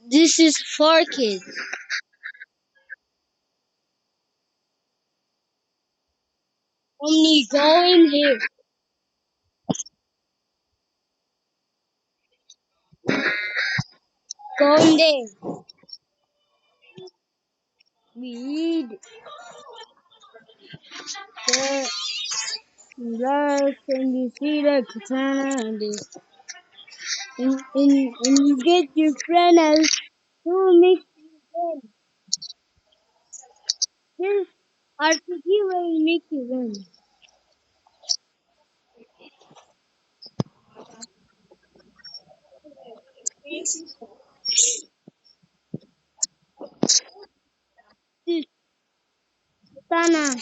This is for kids. Omni, go in here. Go in there. Read the last and you see the katana and you get your friend as who makes you win. This RPG will make you win. This katana.